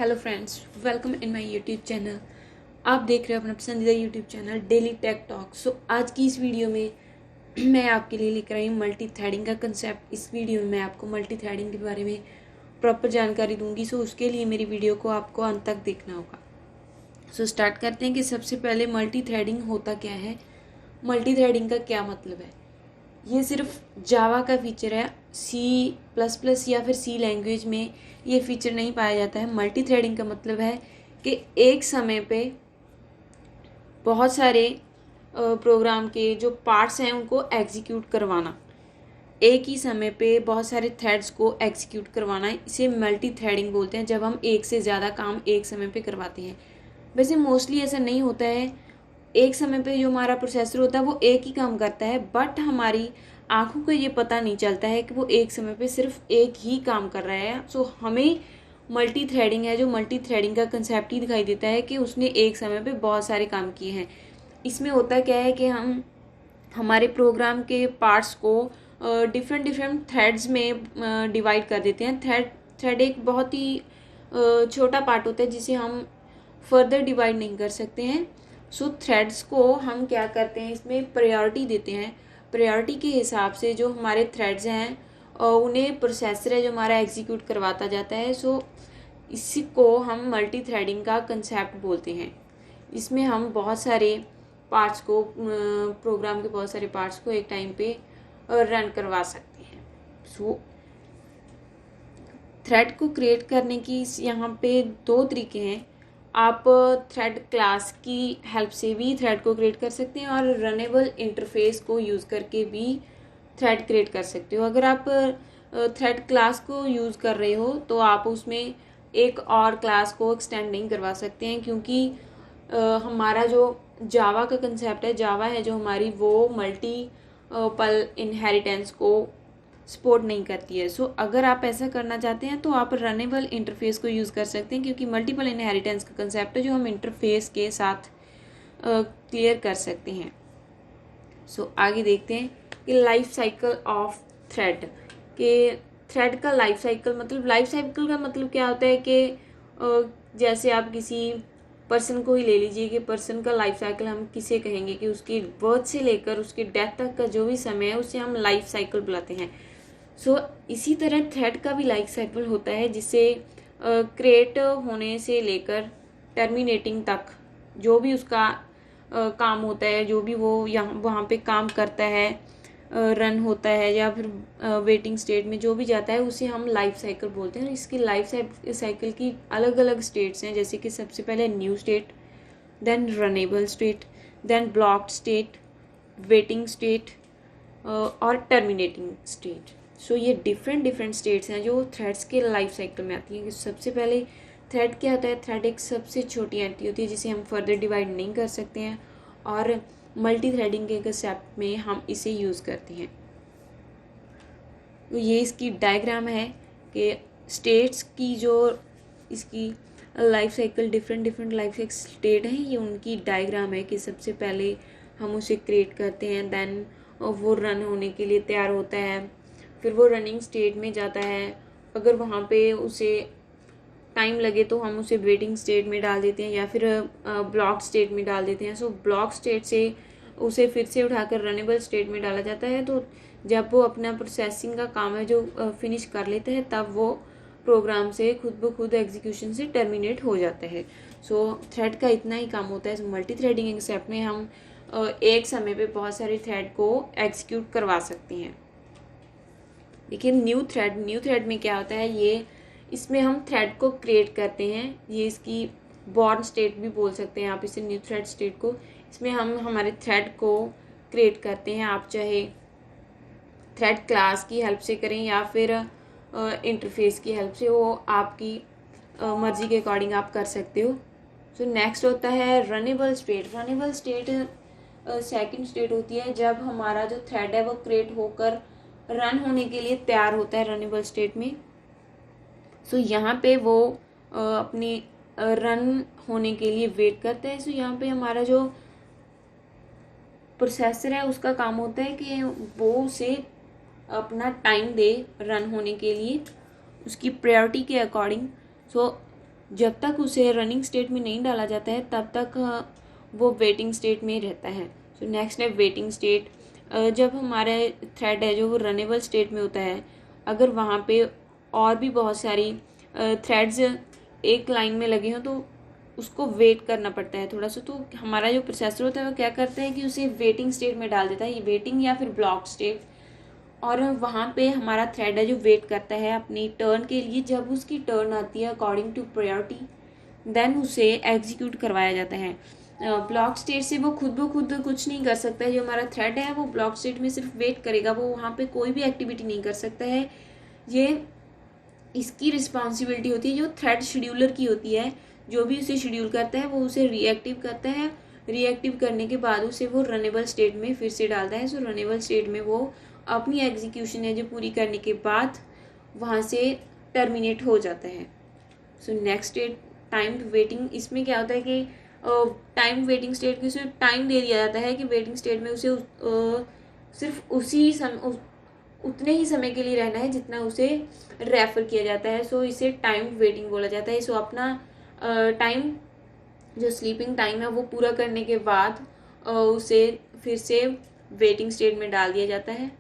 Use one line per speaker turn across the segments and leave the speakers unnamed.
Hello friends, welcome in my YouTube channel. आप देख रहे हो अपना पसंदीदा YouTube channel daily tech talk. आज की इस वीडियो में मैं आपके लिए लेकर आई हूँ मल्टी थ्रेडिंग का कंसेप्ट। इस वीडियो में मैं आपको मल्टी थ्रेडिंग के बारे में प्रॉपर जानकारी दूंगी। उसके लिए मेरी वीडियो को आपको अंत तक देखना होगा। स्टार्ट करते हैं कि सबसे पहले मल्टी थ्रेडिंग होता क्या है, मल्टी थ्रेडिंग का क्या मतलब है। ये सिर्फ जावा का फीचर है, C++ या फिर सी लैंग्वेज में ये फीचर नहीं पाया जाता है। मल्टी थ्रेडिंग का मतलब है कि एक समय पे बहुत सारे प्रोग्राम के जो पार्ट्स हैं उनको एग्जीक्यूट करवाना, एक ही समय पे बहुत सारे थ्रेड्स को एग्जीक्यूट करवाना, इसे मल्टी थ्रेडिंग बोलते हैं। जब हम एक से ज़्यादा काम एक समय पे करवाते हैं। वैसे मोस्टली ऐसा नहीं होता है, एक समय पे जो हमारा प्रोसेसर होता है वो एक ही काम करता है, बट हमारी आंखों को ये पता नहीं चलता है कि वो एक समय पे सिर्फ एक ही काम कर रहा है। हमें मल्टी थ्रेडिंग है, जो मल्टी थ्रेडिंग का कंसेप्ट ही दिखाई देता है कि उसने एक समय पे बहुत सारे काम किए हैं। इसमें होता क्या है कि हम हमारे प्रोग्राम के पार्ट्स को डिफरेंट डिफरेंट थ्रेड्स में डिवाइड कर देते हैं। थ्रेड एक बहुत ही छोटा पार्ट होता है जिसे हम फर्दर डिवाइड नहीं कर सकते हैं। थ्रेड्स को हम क्या करते हैं, इसमें प्रायोरिटी देते हैं। प्रायोरिटी के हिसाब से जो हमारे थ्रेड्स हैं उन्हें प्रोसेसर है जो हमारा एग्जीक्यूट करवाता जाता है। इसी को हम मल्टी थ्रेडिंग का कंसेप्ट बोलते हैं। इसमें हम बहुत सारे पार्ट्स को, प्रोग्राम के बहुत सारे पार्ट्स को एक टाइम पे रन करवा सकते हैं। थ्रेड को क्रिएट करने की यहाँ पे दो तरीके हैं। आप थ्रेड क्लास की हेल्प से भी थ्रेड को क्रिएट कर सकते हैं और रनेबल इंटरफेस को यूज़ करके भी थ्रेड क्रिएट कर सकते हो। अगर आप थ्रेड क्लास को यूज़ कर रहे हो तो आप उसमें एक और क्लास को एक्सटेंड नहीं करवा सकते हैं, क्योंकि हमारा जो जावा का कंसेप्ट है, जावा है जो हमारी, वो मल्टीपल इनहेरिटेंस को सपोर्ट नहीं करती है। अगर आप ऐसा करना चाहते हैं तो आप रनेबल इंटरफेस को यूज़ कर सकते हैं, क्योंकि मल्टीपल इनहेरिटेंस का कंसेप्ट है जो हम इंटरफेस के साथ क्लियर कर सकते हैं। आगे देखते हैं कि लाइफ साइकिल ऑफ थ्रेड। कि थ्रेड का लाइफ साइकिल का मतलब क्या होता है कि जैसे आप किसी पर्सन को ही ले लीजिए कि पर्सन का लाइफ साइकिल हम किसे कहेंगे कि उसकी बर्थ से लेकर उसकी डेथ तक का जो भी समय है उसे हम लाइफ साइकिल बुलाते हैं। इसी तरह थ्रेड का भी लाइफ साइकिल होता है, जिसे क्रिएट होने से लेकर टर्मिनेटिंग तक जो भी उसका काम होता है, जो भी वो यहाँ वहाँ पे काम करता है, रन होता है या फिर वेटिंग स्टेट में जो भी जाता है, उसे हम लाइफ साइकिल बोलते हैं। और इसकी लाइफ साइकिल की अलग अलग स्टेट्स हैं, जैसे कि सबसे पहले new state, then runnable state, then blocked state, waiting state और टर्मिनेटिंग स्टेट। ये डिफरेंट स्टेट्स हैं जो थ्रेड्स के लाइफ साइकिल में आती हैं। कि सबसे पहले थ्रेड क्या होता है, थ्रेड एक सबसे छोटी एंटिटी होती है जिसे हम फर्दर डिवाइड नहीं कर सकते हैं, और मल्टी थ्रेडिंग के कंसेप्ट में हम इसे यूज़ करते हैं। तो ये इसकी डायग्राम है कि स्टेट्स की जो इसकी life cycle, different life state हैं, ये उनकी डायग्राम है कि सबसे पहले हम उसे क्रिएट करते हैं, देन वो रन होने के लिए तैयार होता है, फिर वो रनिंग स्टेट में जाता है। अगर वहाँ पे उसे टाइम लगे तो हम उसे वेटिंग स्टेट में डाल देते हैं या फिर ब्लॉक स्टेट में डाल देते हैं। ब्लॉक स्टेट से उसे फिर से उठाकर रनेबल स्टेट में डाला जाता है। तो जब वो अपना प्रोसेसिंग का काम है जो फिनिश कर लेता है, तब वो प्रोग्राम से खुद ब खुद एग्जीक्यूशन से टर्मिनेट हो जाता है। थ्रेड का इतना ही काम होता है। मल्टी थ्रेडिंग कंसेप्ट में हम एक समय पे बहुत सारे थ्रेड को एग्जीक्यूट करवा सकते हैं। देखिए न्यू थ्रेड में क्या होता है, ये इसमें हम थ्रेड को क्रिएट करते हैं। ये इसकी बॉर्न स्टेट भी बोल सकते हैं आप इसे, न्यू थ्रेड स्टेट को। इसमें हम हमारे थ्रेड को क्रिएट करते हैं। आप चाहे थ्रेड क्लास की हेल्प से करें या फिर इंटरफेस की हेल्प से, वो आपकी मर्जी के अकॉर्डिंग आप कर सकते हो। नेक्स्ट होता है runnable state. Runnable state second state होती है जब हमारा जो थ्रेड है वो क्रिएट होकर रन होने के लिए तैयार होता है रनेबल स्टेट में। यहाँ पे वो अपनी रन होने के लिए वेट करता है। यहाँ पे हमारा जो प्रोसेसर है उसका काम होता है कि वो उसे अपना टाइम दे रन होने के लिए, उसकी प्रायोरिटी के अकॉर्डिंग। जब तक उसे रनिंग स्टेट में नहीं डाला जाता है तब तक वो वेटिंग स्टेट में रहता है। सो नेक्स्ट है वेटिंग स्टेट। जब हमारे थ्रेड है जो वो रनेबल स्टेट में होता है, अगर वहाँ पे और भी बहुत सारी थ्रेड्स एक लाइन में लगे हों तो उसको वेट करना पड़ता है थोड़ा सा। तो हमारा जो प्रोसेसर होता है वो क्या करता है कि उसे वेटिंग स्टेट में डाल देता है, ये वेटिंग या फिर ब्लॉक स्टेट। और वहाँ पे हमारा थ्रेड है जो वेट करता है अपनी टर्न के लिए। जब उसकी टर्न आती है अकॉर्डिंग टू प्रायोरिटी, देन उसे एग्जीक्यूट करवाया जाता है। ब्लॉक स्टेट से वो खुद ब खुद कुछ नहीं कर सकता है। जो हमारा थ्रेड है वो ब्लॉक स्टेट में सिर्फ वेट करेगा, वो वहाँ पे कोई भी एक्टिविटी नहीं कर सकता है। ये इसकी रिस्पॉन्सिबिलिटी होती है जो थ्रेड शेड्यूलर की होती है। जो भी उसे शेड्यूल करता है वो उसे रिएक्टिव करता है, रिएक्टिव करने के बाद उसे वो रनेबल स्टेट में फिर से डालता है। सो रनेबल स्टेट में वो अपनी एग्जीक्यूशन है जो पूरी करने के बाद वहाँ से टर्मिनेट हो जाता है। So next state timed waiting. इसमें क्या होता है कि टाइम वेटिंग स्टेट की उसे टाइम दे दिया जाता है कि वेटिंग स्टेट में उसे सिर्फ उतने ही समय के लिए रहना है जितना उसे रेफर किया जाता है। सो इसे टाइम वेटिंग बोला जाता है। सो अपना टाइम जो स्लीपिंग टाइम है वो पूरा करने के बाद उसे फिर से वेटिंग स्टेट में डाल दिया जाता है।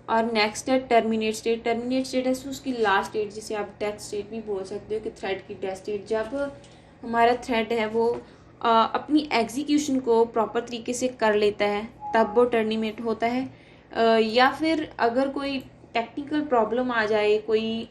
और नेक्स्ट है टर्मिनेट स्टेट। टर्मिनेट स्टेट है उसकी लास्ट स्टेट, जिसे आप डेथ स्टेट भी बोल सकते हो कि थ्रेड की डेथ स्टेट। जब हमारा थ्रेड है वो अपनी एग्जीक्यूशन को प्रॉपर तरीके से कर लेता है तब वो टर्मिनेट होता है। या फिर अगर कोई टेक्निकल प्रॉब्लम आ जाए, कोई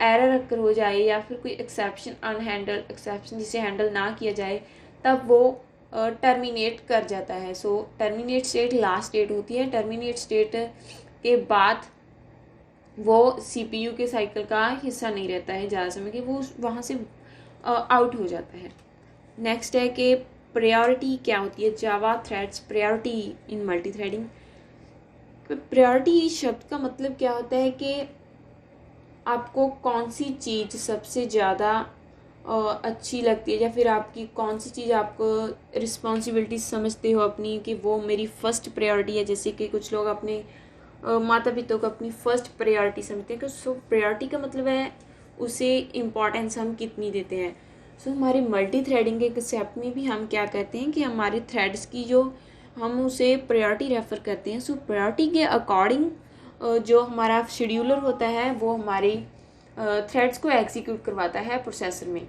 एरर अकर हो जाए या फिर कोई एक्सेप्शन अनहैंडल एक्सेप्शन जिसे हैंडल ना किया जाए, तब वो टर्मिनेट कर जाता है। सो टर्मिनेट स्टेट लास्ट स्टेट होती है। टर्मिनेट स्टेट के बाद वो सीपीयू के साइकिल का हिस्सा नहीं रहता है ज़्यादा समय के, वो वहाँ से आउट हो जाता है। नेक्स्ट है कि प्रायोरिटी क्या होती है। Java threads priority in multithreading. Priority शब्द का मतलब क्या होता है कि आपको कौन सी चीज़ सबसे ज़्यादा अच्छी लगती है, या फिर आपकी कौन सी चीज़ आपको रिस्पॉन्सिबिलिटी समझते हो अपनी कि वो मेरी फ़र्स्ट प्रायोरिटी है। जैसे कि कुछ लोग अपने माता पिता को अपनी फ़र्स्ट प्रायोरिटी समझते हैं। कि सो प्रायोरिटी का मतलब है उसे इम्पोर्टेंस हम कितनी देते हैं। सो हमारे मल्टी थ्रेडिंग के कंसेप्ट में भी हम क्या कहते हैं कि हमारे थ्रेड्स की जो हम उसे प्रायोरिटी रेफ़र करते हैं। सो प्रायोरिटी के अकॉर्डिंग जो हमारा शेड्यूलर होता है वो हमारी थ्रेड्स को एग्जीक्यूट करवाता है प्रोसेसर में।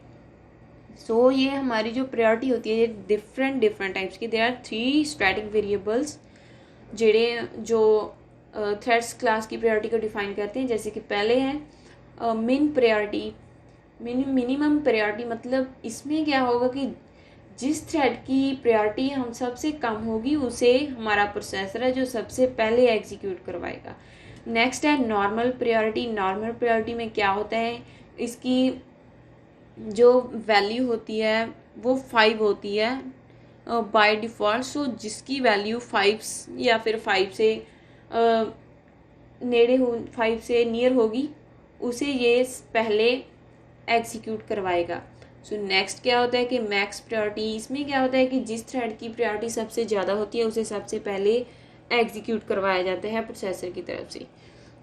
सो ये हमारी जो प्रायोरिटी होती है ये डिफरेंट टाइप्स की। देयर आर 3 स्टैटिक वेरिएबल्स जेड़े जो थ्रेड्स क्लास की प्रायोरिटी को डिफाइन करते हैं। जैसे कि पहले है मिन प्रायोरिटी। मिनिमम प्रायोरिटी मतलब इसमें क्या होगा कि जिस थ्रेड की प्रायोरिटी हम सबसे कम होगी उसे हमारा प्रोसेसर है जो सबसे पहले एग्जीक्यूट करवाएगा। नेक्स्ट है नॉर्मल प्रायोरिटी। नॉर्मल प्रायोरिटी में क्या होता है, इसकी जो वैल्यू होती है वो 5 होती है बाय डिफ़ॉल्ट। सो जिसकी वैल्यू 5 या फिर 5 से नेड़े हो 5 से नियर होगी उसे ये पहले एग्जीक्यूट करवाएगा। सो नेक्स्ट क्या होता है कि मैक्स प्रायोरिटी। इसमें क्या होता है कि जिस थ्रेड की प्रायोरिटी सबसे ज़्यादा होती है उसे सबसे पहले एग्जीक्यूट करवाया जाता है प्रोसेसर की तरफ से।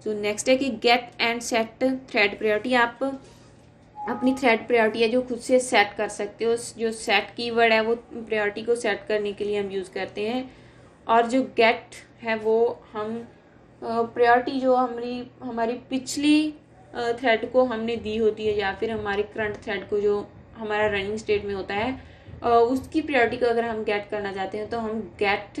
सो नेक्स्ट है कि get and set thread priority. आप अपनी थ्रेड प्रायोरिटी है जो खुद से सेट कर सकते हो। जो सेट कीवर्ड है वो प्रायोरिटी को सेट करने के लिए हम यूज़ करते हैं। और जो गेट है वो हम प्रायोरिटी जो हमारी पिछली थ्रेड को हमने दी होती है या फिर हमारे करंट थ्रेड को जो हमारा रनिंग स्टेट में होता है उसकी प्रायोरिटी को अगर हम गेट करना चाहते हैं तो हम गेट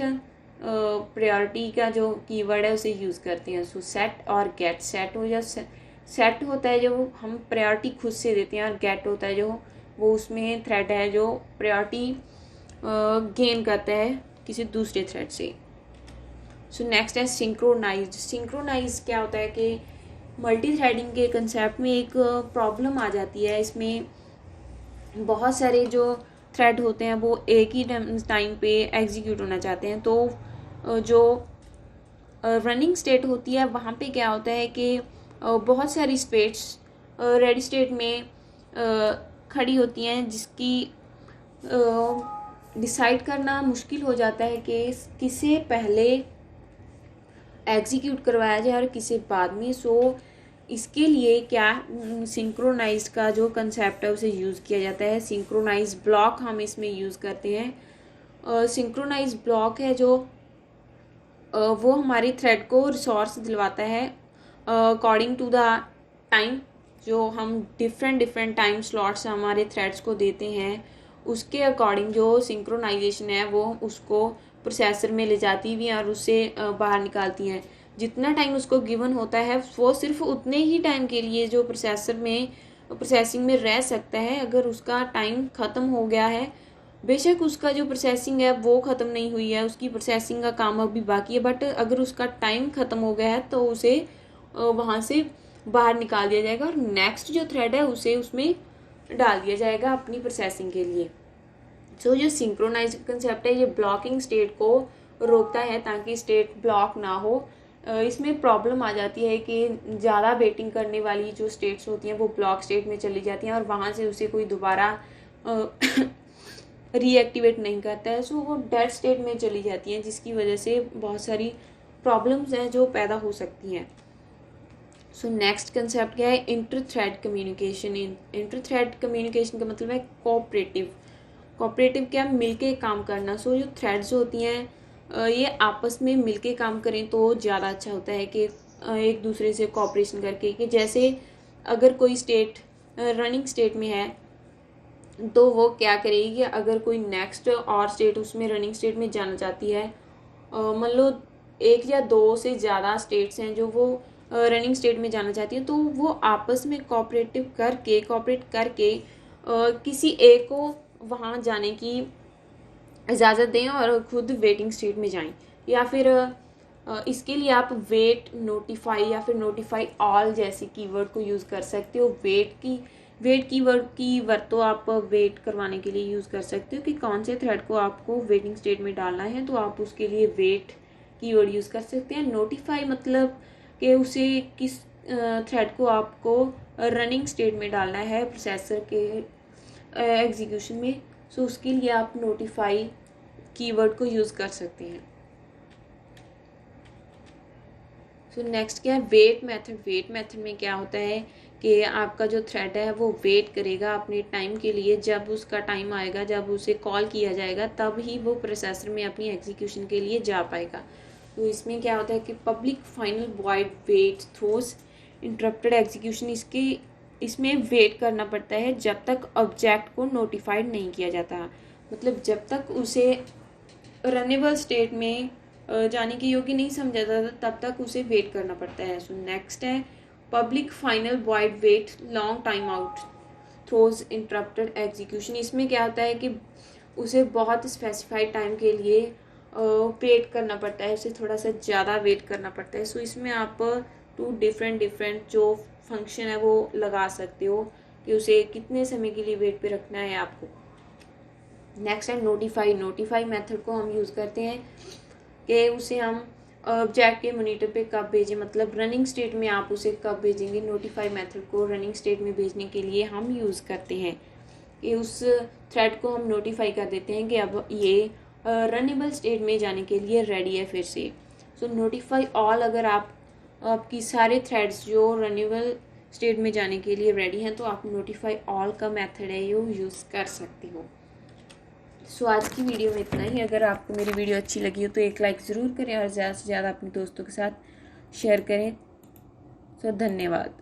प्रायोरिटी का जो कीवर्ड है उसे यूज़ करते हैं। सो सेट और गेट। सेट हो या सेट होता है जो हम प्रायोरिटी खुद से देते हैं और गेट होता है जो वो उसमें थ्रेड है जो प्रायोरिटी गेन करता है किसी दूसरे थ्रेड से। सो नेक्स्ट है सिंक्रोनाइज्ड। सिंक्रोनाइज क्या होता है कि मल्टी थ्रेडिंग के कंसेप्ट में एक प्रॉब्लम आ जाती है। इसमें बहुत सारे जो थ्रेड होते हैं वो एक ही टाइम पे एग्जीक्यूट होना चाहते हैं। तो जो रनिंग स्टेट होती है वहाँ पे क्या होता है कि बहुत सारी स्टेट्स रेडी स्टेट में खड़ी होती हैं जिसकी डिसाइड करना मुश्किल हो जाता है कि किसे पहले एग्जीक्यूट करवाया जाए और किसे बाद में। सो इसके लिए क्या सिंक्रोनाइज का जो कंसेप्ट है उसे यूज़ किया जाता है। सिंक्रोनाइज ब्लॉक हम इसमें यूज़ करते हैं। सिंक्रोनाइज ब्लॉक है जो वो हमारी थ्रेड को रिसोर्स दिलवाता है अकॉर्डिंग टू द टाइम, जो हम डिफरेंट डिफरेंट टाइम स्लॉट्स हमारे थ्रेड्स को देते हैं, उसके अकॉर्डिंग जो सिंक्रोनाइजेशन है वो उसको प्रोसेसर में ले जाती भी हैं और उससे बाहर निकालती हैं। जितना टाइम उसको गिवन होता है वो सिर्फ उतने ही टाइम के लिए जो प्रोसेसर में प्रोसेसिंग में रह सकता है। अगर उसका टाइम ख़त्म हो गया है, बेशक उसका जो प्रोसेसिंग है वो ख़त्म नहीं हुई है, उसकी प्रोसेसिंग का काम अभी बाकी है, बट अगर उसका टाइम ख़त्म हो गया है तो उसे वहाँ से बाहर निकाल दिया जाएगा और नेक्स्ट जो थ्रेड है उसे उसमें डाल दिया जाएगा अपनी प्रोसेसिंग के लिए। सो जो सिंक्रोनाइज कंसेप्ट है ये ब्लॉकिंग स्टेट को रोकता है ताकि स्टेट ब्लॉक ना हो। इसमें प्रॉब्लम आ जाती है कि ज़्यादा वेटिंग करने वाली जो स्टेट्स होती हैं वो ब्लॉक स्टेट में चली जाती हैं और वहाँ से उसे कोई दोबारा रीएक्टिवेट नहीं करता है, सो वो डेड स्टेट में चली जाती हैं, जिसकी वजह से बहुत सारी प्रॉब्लम्स हैं जो पैदा हो सकती हैं। सो नेक्स्ट कंसेप्ट क्या है, inter thread communication. Inter thread communication का मतलब है कोऑपरेटिव। कोऑपरेटिव क्या, मिलके काम करना। सो जो थ्रेड्स होती हैं ये आपस में मिलके काम करें तो ज़्यादा अच्छा होता है कि एक दूसरे से कोऑपरेशन करके, कि जैसे अगर कोई स्टेट रनिंग स्टेट में है तो वो क्या करेगी, अगर कोई नेक्स्ट और स्टेट उसमें रनिंग स्टेट में जाना चाहती है, मान लो 1 या 2 से ज़्यादा स्टेट्स हैं जो वो रनिंग स्टेट में जाना चाहती है, तो वो आपस में कोऑपरेट करके किसी एक को वहाँ जाने की इजाज़त दें और खुद वेटिंग स्टेट में जाएं। या फिर इसके लिए आप वेट, नोटिफाई या फिर नोटिफाई ऑल जैसी कीवर्ड को यूज़ कर सकते हो। वेट कीवर्ड की तो आप वेट करवाने के लिए यूज़ कर सकते हो कि कौन से थ्रेड को आपको वेटिंग स्टेट में डालना है, तो आप उसके लिए वेट कीवर्ड यूज़ कर सकते हैं। नोटिफाई मतलब कि उसे किस थ्रेड को आपको रनिंग स्टेट में डालना है प्रोसेसर के एग्जीक्यूशन में, सो उसके लिए आप नोटिफाई कीवर्ड को यूज़ कर सकते हैं। सो नेक्स्ट क्या है, वेट मेथड। वेट मेथड में क्या होता है कि आपका जो थ्रेड है वो वेट करेगा अपने टाइम के लिए। जब उसका टाइम आएगा, जब उसे कॉल किया जाएगा, तब ही वो प्रोसेसर में अपनी एग्जीक्यूशन के लिए जा पाएगा। तो इसमें क्या होता है कि public final void wait throws interrupted execution. इसमें वेट करना पड़ता है जब तक ऑब्जेक्ट को नोटिफाइड नहीं किया जाता, मतलब जब तक उसे रनेबल स्टेट में जाने के योग्य नहीं समझा जाता तब तक उसे वेट करना पड़ता है। सो नेक्स्ट है public final void wait long time out throws interrupted execution. इसमें क्या होता है कि उसे बहुत स्पेसिफाइड टाइम के लिए वेट करना पड़ता है, उसे थोड़ा सा ज़्यादा वेट करना पड़ता है। सो इसमें आप 2 डिफरेंट जो फंक्शन है वो लगा सकते हो कि उसे कितने समय के लिए वेट पे रखना है आपको। नेक्स्ट है नोटिफाई। नोटिफाई मेथड को हम यूज़ करते हैं कि उसे हम ऑब्जेक्ट के मॉनिटर पे कब भेजें, मतलब रनिंग स्टेट में आप उसे कब भेजेंगे। नोटिफाई मेथड को रनिंग स्टेट में भेजने के लिए हम यूज़ करते हैं कि उस थ्रेड को हम नोटिफाई कर देते हैं कि अब ये रनेबल स्टेट में जाने के लिए रेडी है फिर से। सो नोटिफाई ऑल, अगर आपकी सारे थ्रेड्स जो रनेबल स्टेट में जाने के लिए रेडी हैं तो आप नोटिफाई ऑल का मेथड है ये यूज़ कर सकते हो। सो आज की वीडियो में इतना ही। अगर आपको मेरी वीडियो अच्छी लगी हो तो एक लाइक ज़रूर करें और ज़्यादा से ज़्यादा अपने दोस्तों के साथ शेयर करें। सो धन्यवाद।